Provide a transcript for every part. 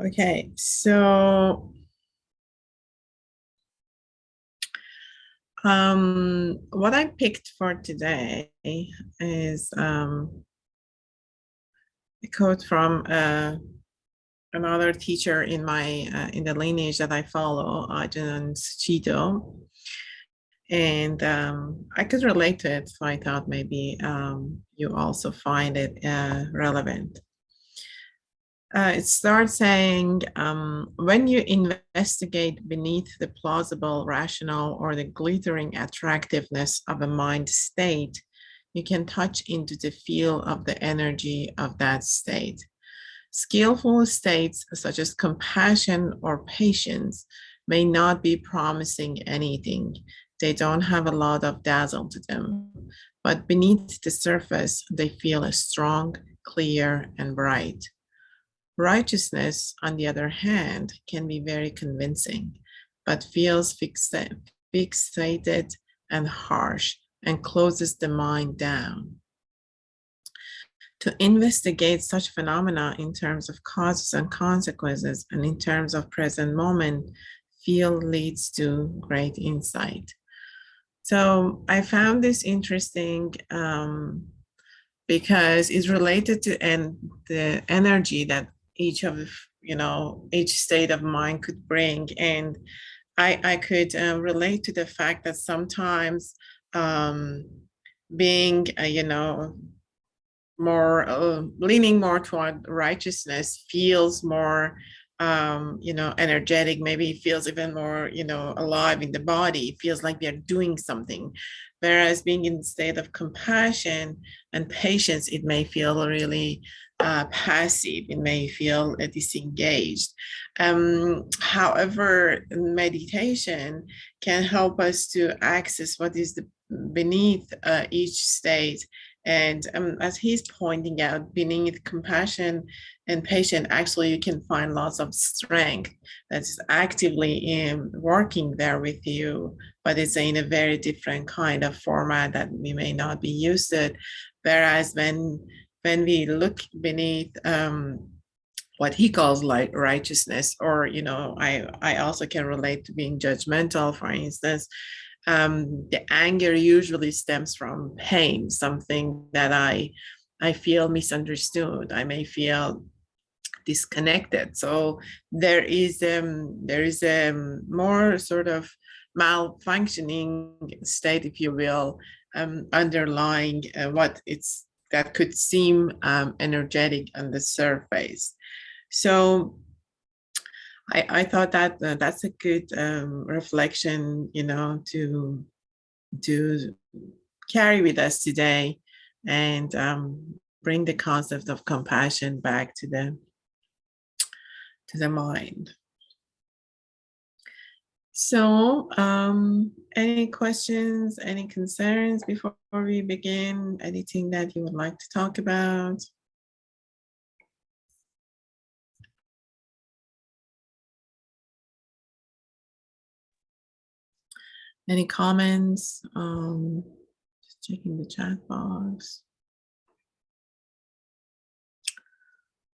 Okay, so what I picked for today is a quote from another teacher in my in the lineage that I follow, Ajahn Chido, and I could relate to it, so I thought maybe you also find it relevant. It starts saying, when you investigate beneath the plausible, rational, or the glittering attractiveness of a mind state, you can touch into the feel of the energy of that state. Skillful states such as compassion or patience may not be promising anything. They don't have a lot of dazzle to them, but beneath the surface, they feel strong, clear, and bright. Righteousness, on the other hand, can be very convincing, but feels fixated and harsh and closes the mind down. To investigate such phenomena in terms of causes and consequences and in terms of present moment, feel leads to great insight. So I found this interesting because it's related to the energy that each of each state of mind could bring, and I could relate to the fact that sometimes um, being more leaning more toward righteousness feels more energetic, maybe feels even more alive in the body, it feels like they're doing something, whereas being in the state of compassion and patience, it may feel really passive, it may feel disengaged. However, meditation can help us to access what is beneath each state. And as he's pointing out, beneath compassion and patience, actually, you can find lots of strength that's actively working there with you, but it's in a very different kind of format that we may not be used to. Whereas when we look beneath what he calls like righteousness, or I also can relate to being judgmental, for instance. The anger usually stems from pain, something that I feel misunderstood. I may feel disconnected. So there is a more sort of malfunctioning state, if you will, underlying what it's that could seem energetic on the surface. So I thought that that's a good reflection, to carry with us today, and bring the concept of compassion back to the mind. So, any questions, any concerns before we begin? Anything that you would like to talk about? Any comments? Just checking the chat box.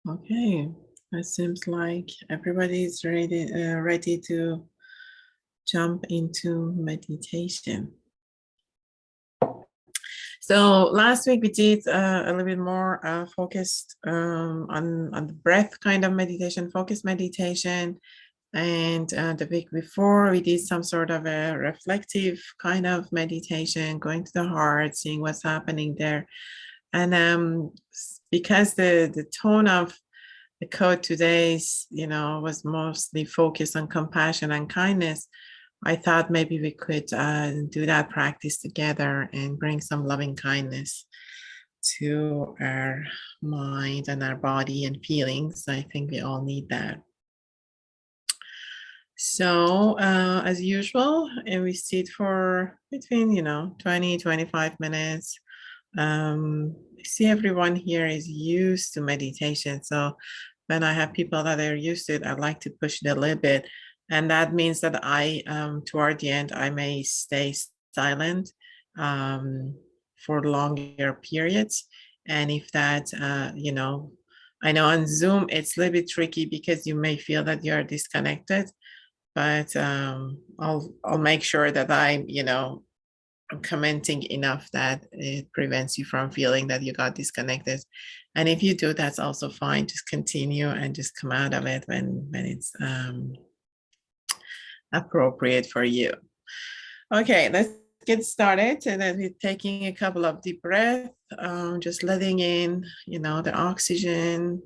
Okay, it seems like everybody's ready to jump into meditation. So last week we did a little bit more focused on the breath kind of meditation, focused meditation. And the week before we did some sort of a reflective kind of meditation, going to the heart, seeing what's happening there. And because the tone of the code today, was mostly focused on compassion and kindness, I thought maybe we could do that practice together and bring some loving kindness to our mind and our body and feelings. I think we all need that. So as usual, we sit for between 20-25 minutes. I see everyone here is used to meditation, so when I have people that are used to it, I like to push it a little bit, and that means that I toward the end I may stay silent for longer periods, and if that I know on Zoom it's a little bit tricky because you may feel that you're disconnected, but I'll make sure that I'm commenting enough that it prevents you from feeling that you got disconnected. And if you do, that's also fine. Just continue and just come out of it when it's appropriate for you. Okay, let's get started. And then we're taking a couple of deep breaths, just letting in, the oxygen,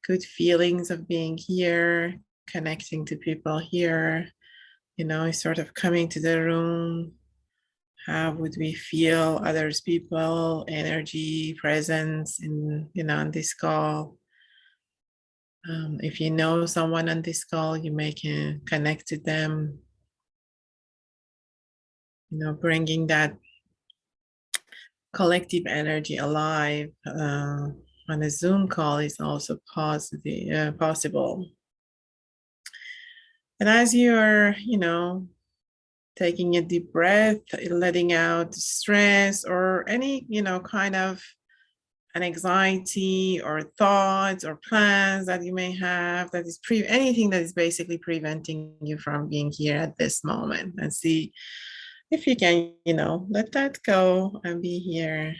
good feelings of being here, connecting to people here, sort of coming to the room. How would we feel others people, energy, presence in this call? If you know someone on this call, you may can connect to them, bringing that collective energy alive on a Zoom call is also possible. And as you're, taking a deep breath, letting out stress or any, kind of an anxiety or thoughts or plans that you may have that is anything that is basically preventing you from being here at this moment, and see if you can, let that go and be here.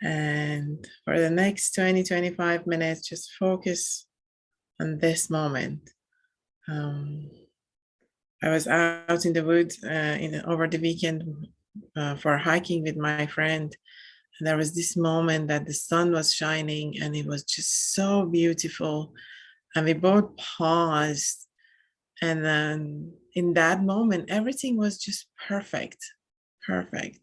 And for the next 20-25 minutes, just focus on this moment. I was out in the woods over the weekend for hiking with my friend. And there was this moment that the sun was shining and it was just so beautiful. And we both paused. And then in that moment, everything was just perfect. Perfect.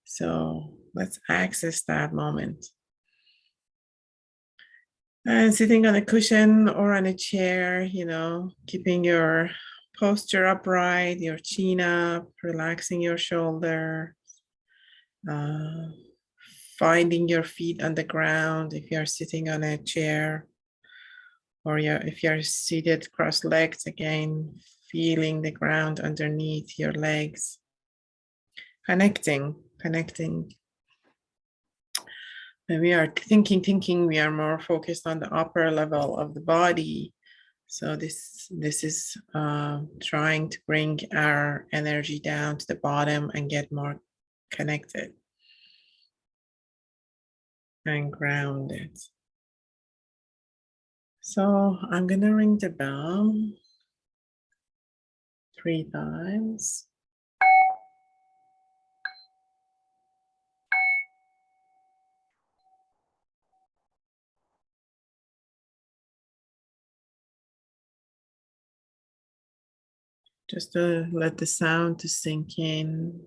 So let's access that moment. And sitting on a cushion or on a chair, keeping your posture upright, your chin up, relaxing your shoulder, uh, finding your feet on the ground if you're sitting on a chair, or if you're seated cross-legged, again, feeling the ground underneath your legs, connecting. When we are thinking, we are more focused on the upper level of the body. So this is trying to bring our energy down to the bottom and get more connected and grounded. So I'm gonna ring the bell 3 times. Just to let the sound to sink in.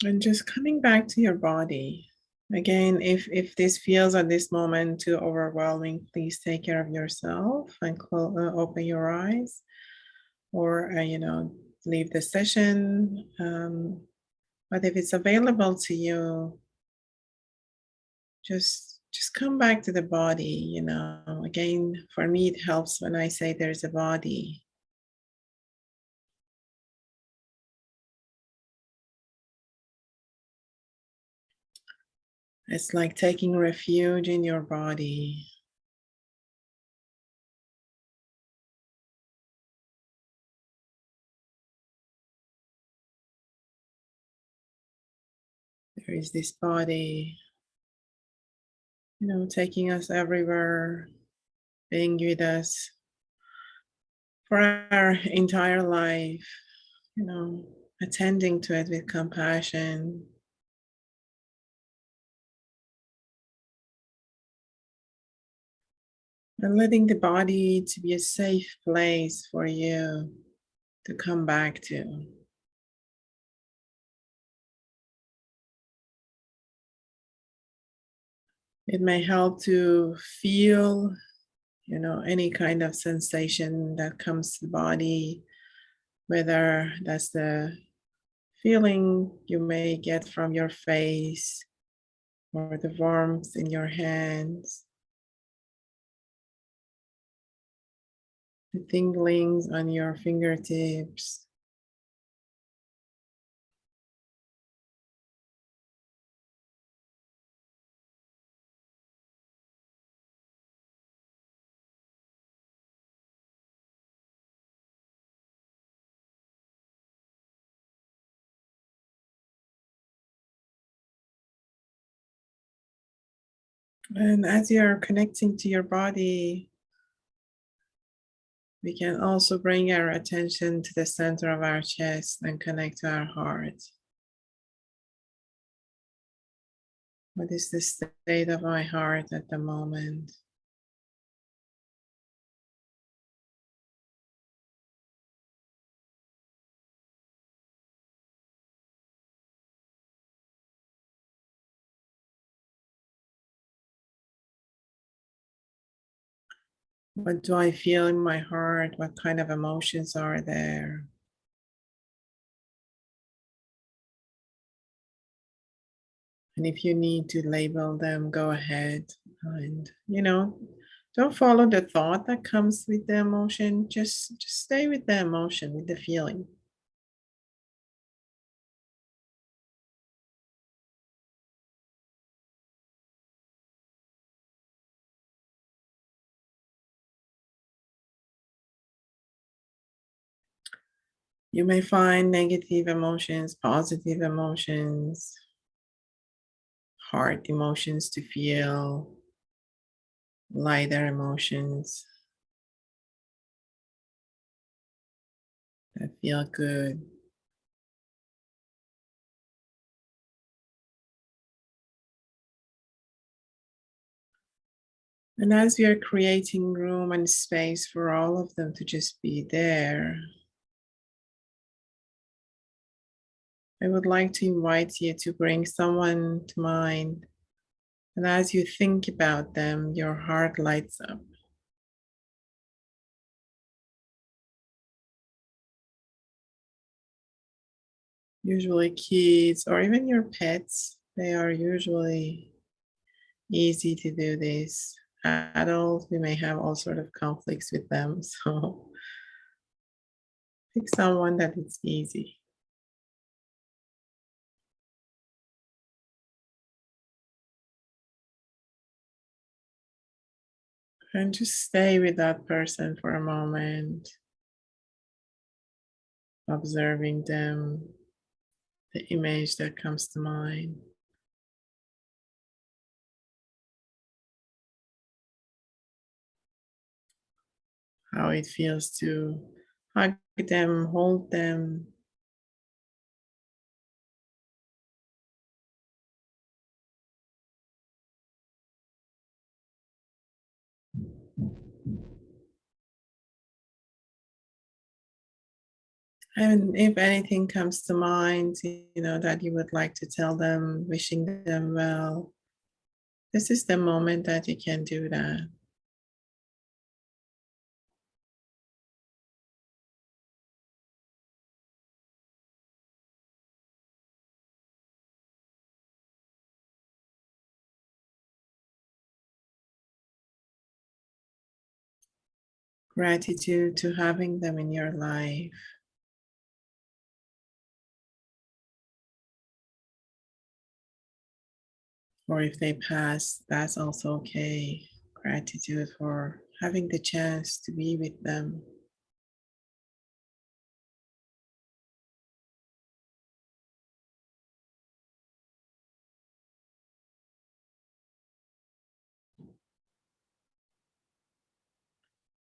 And just coming back to your body. Again, if this feels at this moment too overwhelming, please take care of yourself and open your eyes, or leave the session. But if it's available to you, just come back to the body. Again, for me, it helps when I say there's a body. It's like taking refuge in your body. There is this body, taking us everywhere, being with us for our entire life, attending to it with compassion. And letting the body to be a safe place for you to come back to. It may help to feel, any kind of sensation that comes to the body, whether that's the feeling you may get from your face or the warmth in your hands, the tinglings on your fingertips. And as you're connecting to your body, we can also bring our attention to the center of our chest and connect to our heart. What is the state of my heart at the moment? What do I feel in my heart? What kind of emotions are there? And if you need to label them, go ahead. And, don't follow the thought that comes with the emotion. Just stay with the emotion, with the feeling. You may find negative emotions, positive emotions, hard emotions to feel, lighter emotions that feel good. And as we are creating room and space for all of them to just be there, I would like to invite you to bring someone to mind. And as you think about them, your heart lights up. Usually, kids or even your pets, they are usually easy to do this. Adults, we may have all sort of conflicts with them. So pick someone that is easy and just stay with that person for a moment, observing them, the image that comes to mind. How it feels to hug them, hold them. And if anything comes to mind, that you would like to tell them, wishing them well, this is the moment that you can do that. Gratitude to having them in your life. Or if they pass, that's also okay. Gratitude for having the chance to be with them.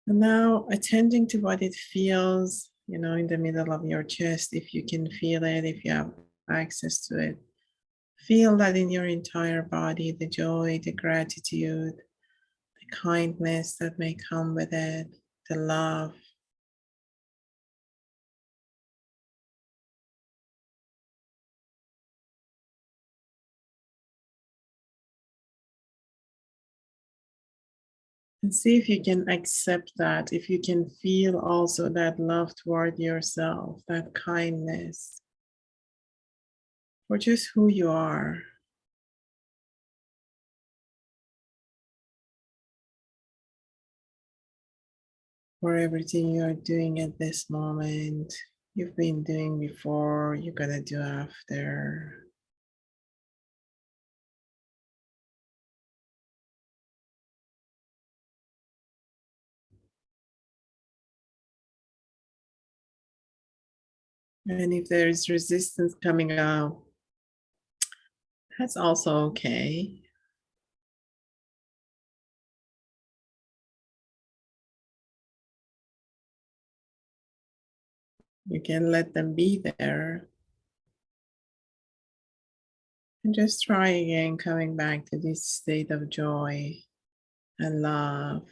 And now attending to what it feels, in the middle of your chest, if you can feel it, if you have access to it. Feel that in your entire body, the joy, the gratitude, the kindness that may come with it, the love. And see if you can accept that, if you can feel also that love toward yourself, that kindness for just who you are. for everything you are doing at this moment. You've been doing before, you're gonna do after. And if there is resistance coming up, that's also okay. You can let them be there and just try again coming back to this state of joy and love.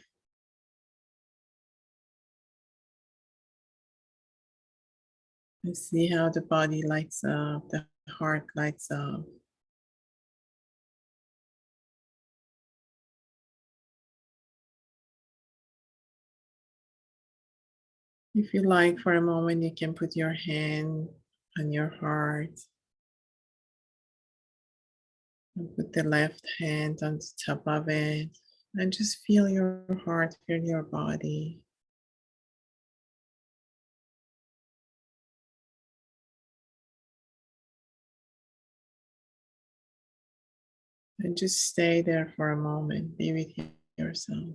And see how the body lights up, the heart lights up. If you like, for a moment, you can put your hand on your heart and put the left hand on the top of it and just feel your heart, feel your body. And just stay there for a moment, be with yourself.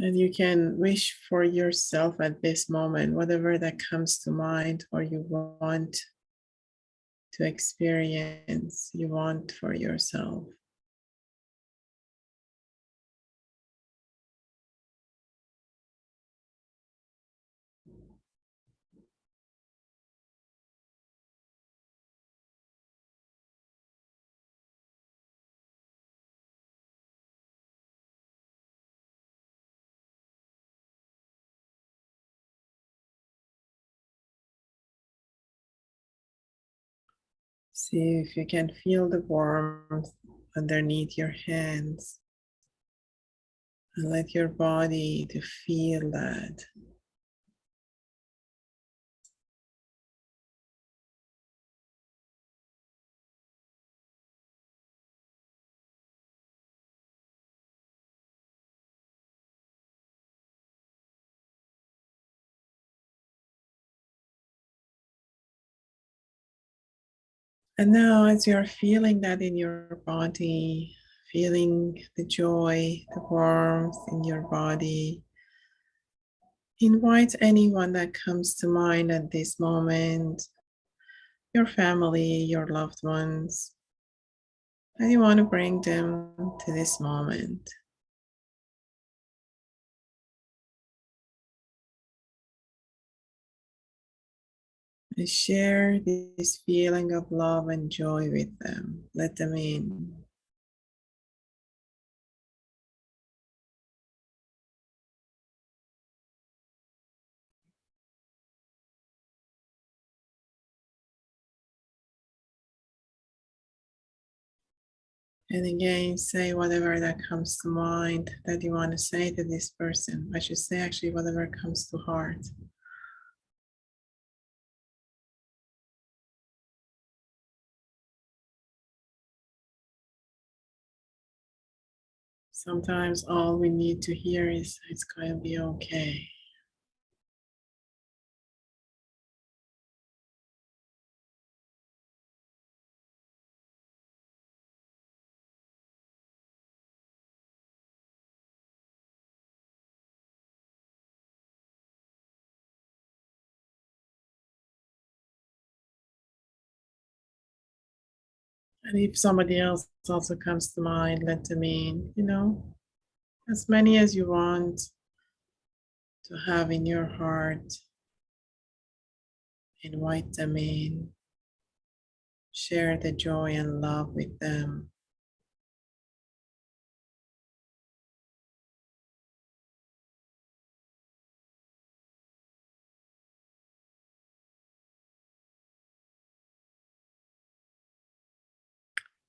And you can wish for yourself at this moment, whatever that comes to mind or you want to experience, you want for yourself. See if you can feel the warmth underneath your hands and let your body to feel that. And now, as you're feeling that in your body, feeling the joy, the warmth in your body, invite anyone that comes to mind at this moment, your family, your loved ones, and you want to bring them to this moment. And share this feeling of love and joy with them. Let them in. And again, say whatever that comes to mind that you want to say to this person. I should say, actually, whatever comes to heart. Sometimes all we need to hear is it's going to be okay. And if somebody else also comes to mind, let them in, as many as you want to have in your heart. Invite them in. Share the joy and love with them.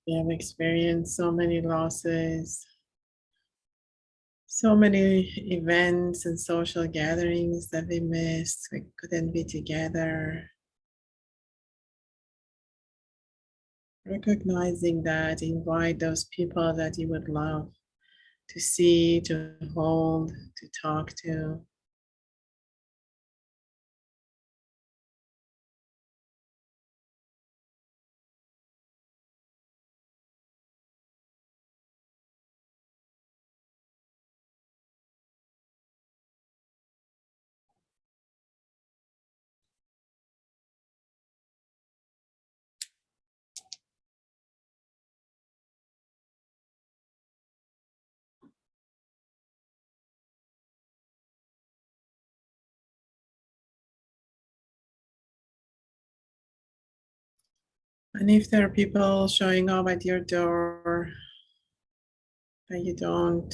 We have experienced so many losses, So many events and social gatherings that we missed. We couldn't be together. Recognizing that, invite those people that you would love to see, to hold, to talk to. And if there are people showing up at your door that you don't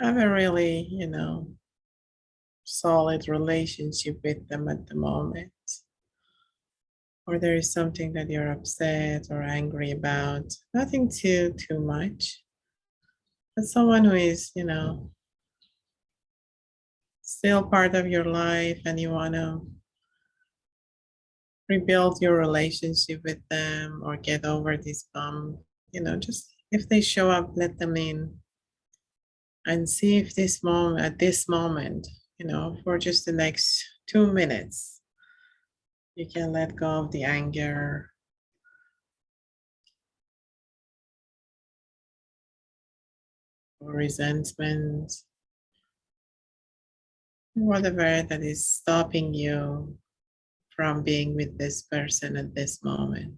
have a really, solid relationship with them at the moment, or there is something that you're upset or angry about, nothing too much, but someone who is, still part of your life and you want to rebuild your relationship with them or get over this bump, just if they show up, let them in and see if this moment, at this moment, for just the next 2 minutes, you can let go of the anger or resentment, whatever that is stopping you from being with this person at this moment.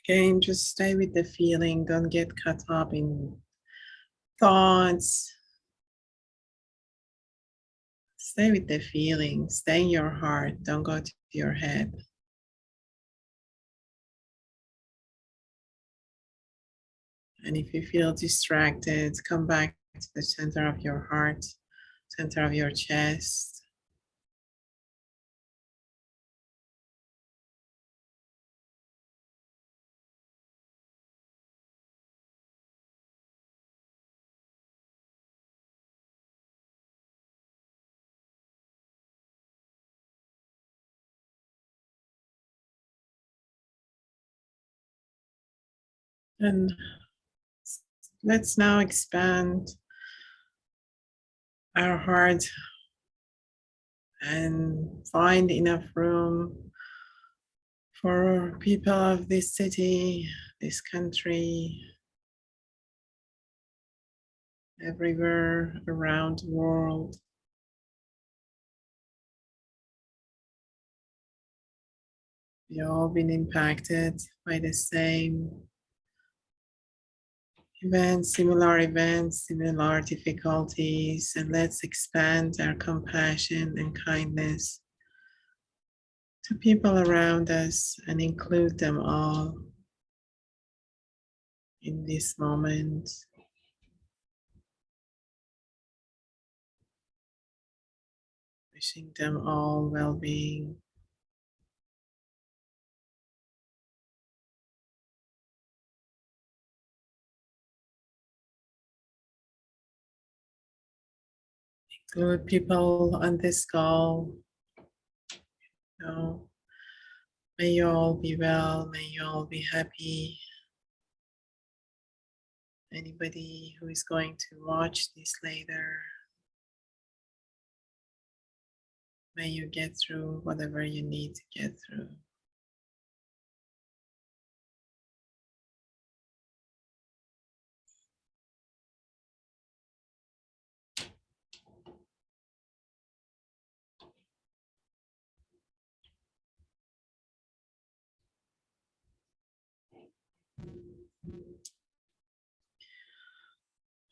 Again, just stay with the feeling. Don't get caught up in thoughts. Stay with the feeling. Stay in your heart. Don't go to your head. And if you feel distracted, come back to the center of your heart, center of your chest. And let's now expand our heart and find enough room for people of this city, this country, everywhere around the world. We've all been impacted by the same events, similar difficulties, and let's expand our compassion and kindness to people around us and include them all in this moment. Wishing them all well being. Include people on this call. You may you all be well, may you all be happy. Anybody who is going to watch this later, may you get through whatever you need to get through.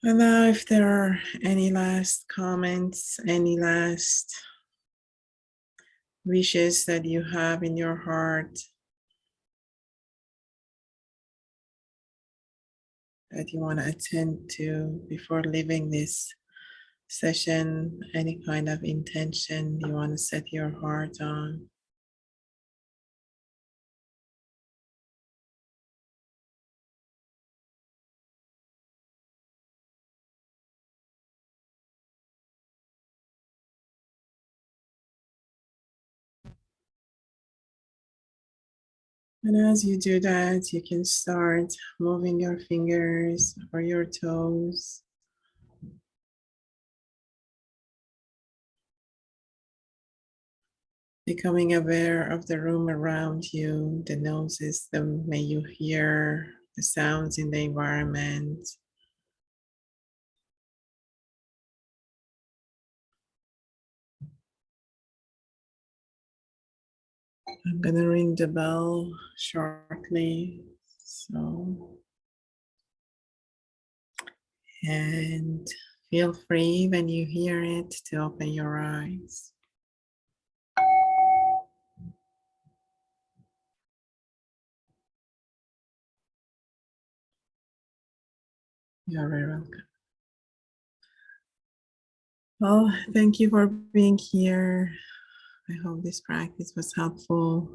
And now, if there are any last comments, any last wishes that you have in your heart that you want to attend to before leaving this session, any kind of intention you want to set your heart on. And as you do that, you can start moving your fingers or your toes, becoming aware of the room around you, the noises, the may you hear the sounds in the environment. I'm gonna ring the bell shortly. So, and feel free when you hear it to open your eyes. You're very welcome. Well, thank you for being here. I hope this practice was helpful.